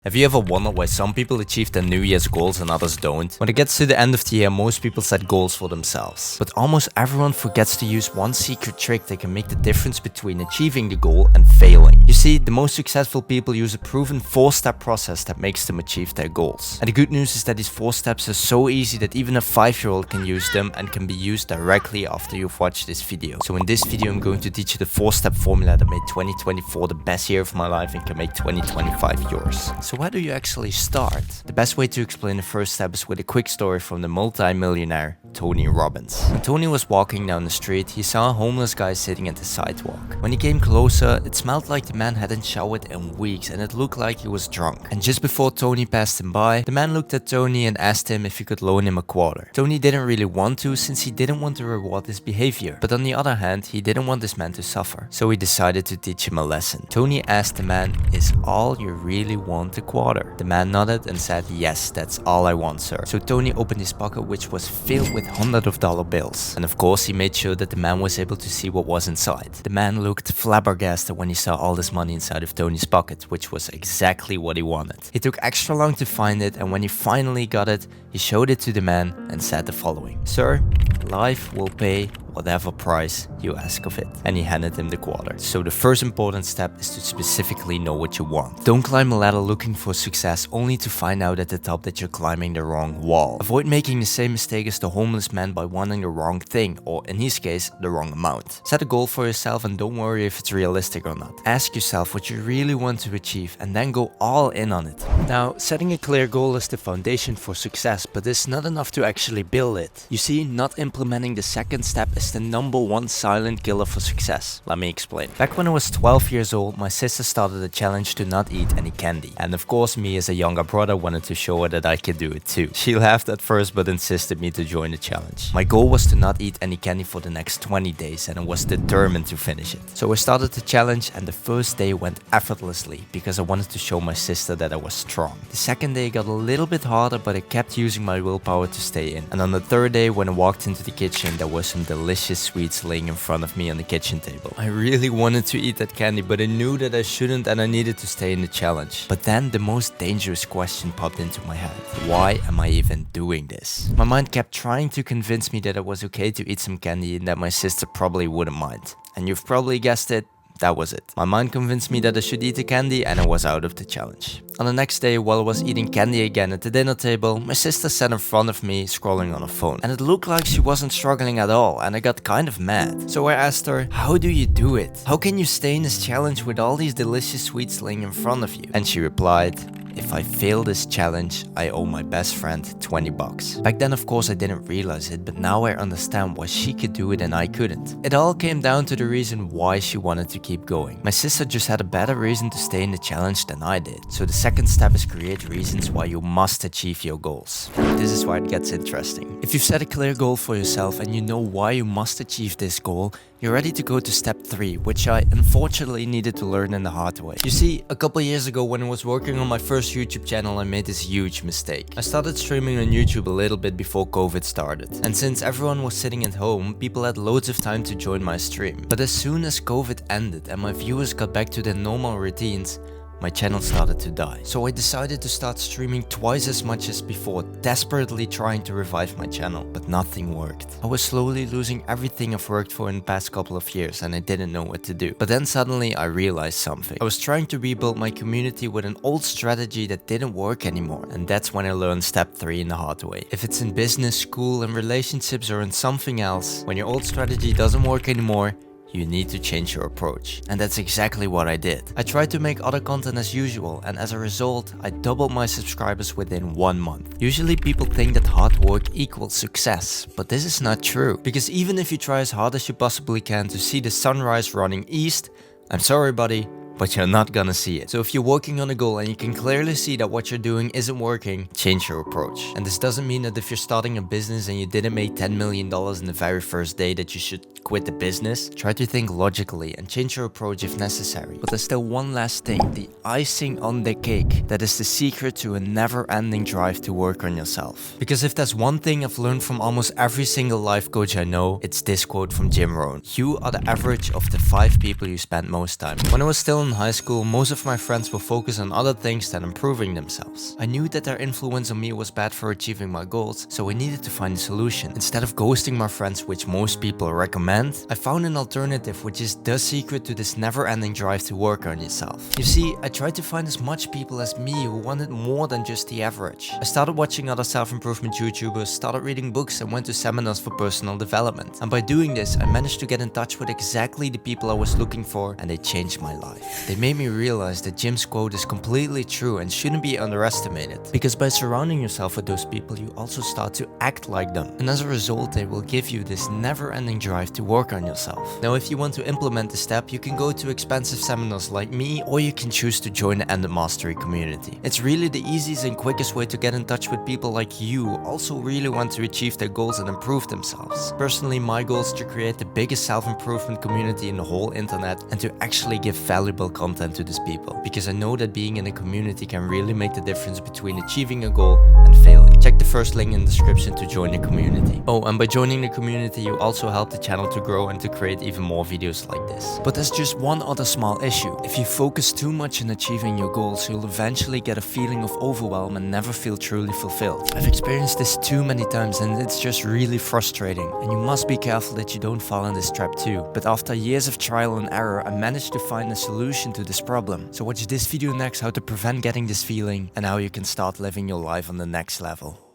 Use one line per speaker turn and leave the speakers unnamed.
Have you ever wondered why some people achieve their New Year's goals and others don't? When it gets to the end of the year, most people set goals for themselves. But almost everyone forgets to use one secret trick that can make the difference between achieving the goal and failing. You see, the most successful people use a proven 4-step process that makes them achieve their goals. And the good news is that these 4 steps are so easy that even a 5-year-old can use them and can be used directly after you've watched this video. So in this video, I'm going to teach you the 4-step formula that made 2024 the best year of my life and can make 2025 yours. So where do you actually start? The best way to explain the first step is with a quick story from the multi-millionaire Tony Robbins. When Tony was walking down the street, he saw a homeless guy sitting at the sidewalk. When he came closer, it smelled like the man hadn't showered in weeks and it looked like he was drunk. And just before Tony passed him by, the man looked at Tony and asked him if he could loan him a quarter. Tony didn't really want to, since he didn't want to reward his behavior. But on the other hand, he didn't want this man to suffer. So he decided to teach him a lesson. Tony asked the man, "Is all you really want a quarter?" The man nodded and said, "Yes, that's all I want, sir." So Tony opened his pocket, which was filled with $100 bills. And of course, he made sure that the man was able to see what was inside. The man looked flabbergasted when he saw all this money inside of Tony's pocket, which was exactly what he wanted. He took extra long to find it, and when he finally got it, he showed it to the man and said the following: "Sir, life will pay whatever price you ask of it." And he handed him the quarter. So the first important step is to specifically know what you want. Don't climb a ladder looking for success only to find out at the top that you're climbing the wrong wall. Avoid making the same mistake as the homeless man by wanting the wrong thing, or in his case, the wrong amount. Set a goal for yourself and don't worry if it's realistic or not. Ask yourself what you really want to achieve and then go all in on it. Now, setting a clear goal is the foundation for success, but it's not enough to actually build it. You see, not implementing the second step is the #1 silent killer for success. Let me explain. Back when I was 12 years old, my sister started a challenge to not eat any candy. And of course, me as a younger brother wanted to show her that I could do it too. She laughed at first but insisted me to join the challenge. My goal was to not eat any candy for the next 20 days and I was determined to finish it. So I started the challenge and the first day went effortlessly because I wanted to show my sister that I was strong. The second day got a little bit harder, but I kept using my willpower to stay in. And on the third day, when I walked into the kitchen, there were some delicious sweets laying in front of me on the kitchen table. I really wanted to eat that candy, but I knew that I shouldn't and I needed to stay in the challenge. But then the most dangerous question popped into my head. Why am I even doing this? My mind kept trying to convince me that it was okay to eat some candy and that my sister probably wouldn't mind. And you've probably guessed it. That was it. My mind convinced me that I should eat the candy and I was out of the challenge. On the next day, while I was eating candy again at the dinner table, my sister sat in front of me scrolling on her phone. And it looked like she wasn't struggling at all and I got kind of mad. So I asked her, "How do you do it? How can you stay in this challenge with all these delicious sweets laying in front of you?" And she replied, "If I fail this challenge, I owe my best friend $20. Back then, of course, I didn't realize it, but now I understand why she could do it and I couldn't. It all came down to the reason why she wanted to keep going. My sister just had a better reason to stay in the challenge than I did. So the second step is create reasons why you must achieve your goals. This is where it gets interesting. If you've set a clear goal for yourself and you know why you must achieve this goal, you're ready to go to step 3, which I unfortunately needed to learn in the hard way. You see, a couple years ago when I was working on my first YouTube channel, I made this huge mistake. I started streaming on YouTube a little bit before COVID started. And since everyone was sitting at home, people had loads of time to join my stream. But as soon as COVID ended and my viewers got back to their normal routines, my channel started to die. So I decided to start streaming twice as much as before, desperately trying to revive my channel, but nothing worked. I was slowly losing everything I've worked for in the past couple of years and I didn't know what to do. But then suddenly I realized something. I was trying to rebuild my community with an old strategy that didn't work anymore. And that's when I learned step 3 in the hard way. If it's in business, school, and relationships or in something else, when your old strategy doesn't work anymore, you need to change your approach. And that's exactly what I did. I tried to make other content as usual, and as a result, I doubled my subscribers within 1 month. Usually people think that hard work equals success, but this is not true. Because even if you try as hard as you possibly can to see the sunrise running east, I'm sorry buddy, but you're not gonna see it. So if you're working on a goal and you can clearly see that what you're doing isn't working, change your approach. And this doesn't mean that if you're starting a business and you didn't make $10 million in the very first day that you should quit the business. Try to think logically and change your approach if necessary. But there's still one last thing, the icing on the cake. That is the secret to a never-ending drive to work on yourself. Because if there's one thing I've learned from almost every single life coach I know, it's this quote from Jim Rohn. You are the average of the 5 people you spend most time. When I was still in in high school, most of my friends were focused on other things than improving themselves. I knew that their influence on me was bad for achieving my goals, so I needed to find a solution. Instead of ghosting my friends, which most people recommend, I found an alternative, which is the secret to this never-ending drive to work on yourself. You see, I tried to find as much people as me who wanted more than just the average. I started watching other self-improvement YouTubers, started reading books, and went to seminars for personal development. And by doing this, I managed to get in touch with exactly the people I was looking for, and they changed my life. They made me realize that Jim's quote is completely true and shouldn't be underestimated. Because by surrounding yourself with those people, you also start to act like them. And as a result, they will give you this never-ending drive to work on yourself. Now, if you want to implement this step, you can go to expensive seminars like me, or you can choose to join the Ended Mastery community. It's really the easiest and quickest way to get in touch with people like you who also really want to achieve their goals and improve themselves. Personally, my goal is to create the biggest self-improvement community in the whole internet and to actually give valuable content to these people, because I know that being in a community can really make the difference between achieving a goal and failing. Check the first link in the description to join the community. Oh, and by joining the community, you also help the channel to grow and to create even more videos like this. But there's just one other small issue. If you focus too much on achieving your goals, you'll eventually get a feeling of overwhelm and never feel truly fulfilled. I've experienced this too many times, and it's just really frustrating. And you must be careful that you don't fall in this trap too. But after years of trial and error, I managed to find a solution to this problem. So watch this video next, how to prevent getting this feeling and how you can start living your life on the next level.